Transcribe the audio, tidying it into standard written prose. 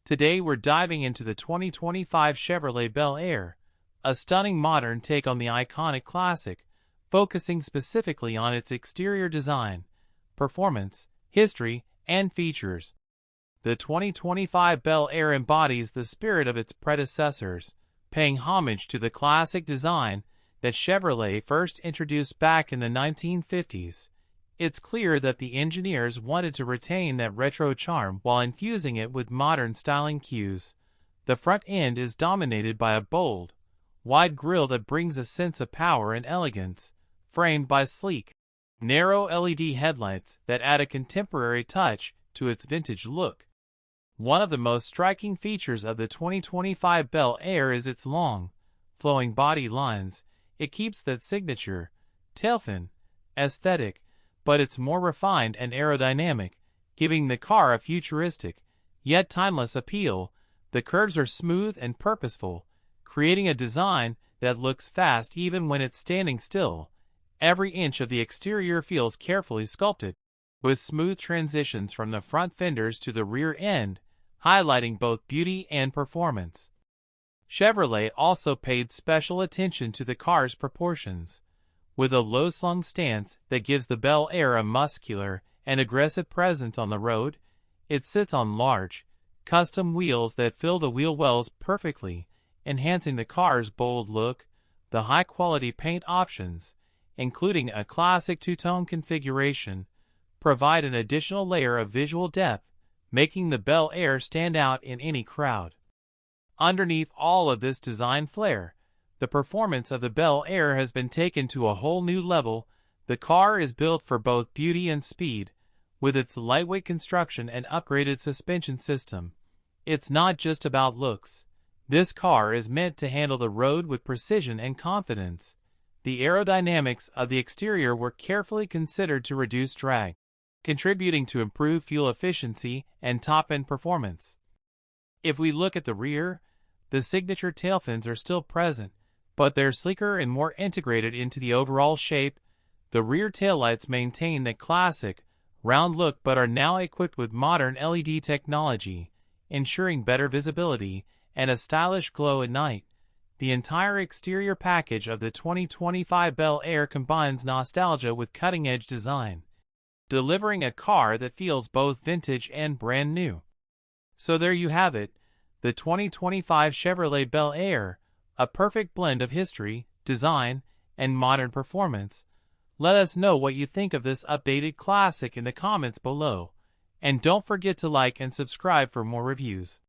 Today we're diving into the 2025 Chevrolet Bel Air, a stunning modern take on the iconic classic, focusing specifically on its exterior design, performance, history, and features. The 2025 Bel Air embodies the spirit of its predecessors, paying homage to the classic design that Chevrolet first introduced back in the 1950s. It's clear that the engineers wanted to retain that retro charm while infusing it with modern styling cues. The front end is dominated by a bold, wide grille that brings a sense of power and elegance, framed by sleek, narrow LED headlights that add a contemporary touch to its vintage look. One of the most striking features of the 2025 Bel Air is its long, flowing body lines. It keeps that signature, tailfin, aesthetic, but it's more refined and aerodynamic, giving the car a futuristic, yet timeless appeal. The curves are smooth and purposeful, creating a design that looks fast even when it's standing still. Every inch of the exterior feels carefully sculpted, with smooth transitions from the front fenders to the rear end, highlighting both beauty and performance. Chevrolet also paid special attention to the car's proportions, with a low-slung stance that gives the Bel Air a muscular and aggressive presence on the road. It sits on large, custom wheels that fill the wheel wells perfectly, enhancing the car's bold look. The high-quality paint options, including a classic two-tone configuration, provide an additional layer of visual depth, making the Bel Air stand out in any crowd. Underneath all of this design flair, the performance of the Bel Air has been taken to a whole new level. The car is built for both beauty and speed, with its lightweight construction and upgraded suspension system. It's not just about looks. This car is meant to handle the road with precision and confidence. The aerodynamics of the exterior were carefully considered to reduce drag, contributing to improved fuel efficiency and top-end performance. If we look at the rear, the signature tailfins are still present, but they're sleeker and more integrated into the overall shape. The rear taillights maintain the classic, round look but are now equipped with modern LED technology, ensuring better visibility and a stylish glow at night. The entire exterior package of the 2025 Bel Air combines nostalgia with cutting-edge design, delivering a car that feels both vintage and brand new. So there you have it, the 2025 Chevrolet Bel Air, a perfect blend of history, design, and modern performance. Let us know what you think of this updated classic in the comments below, and don't forget to like and subscribe for more reviews.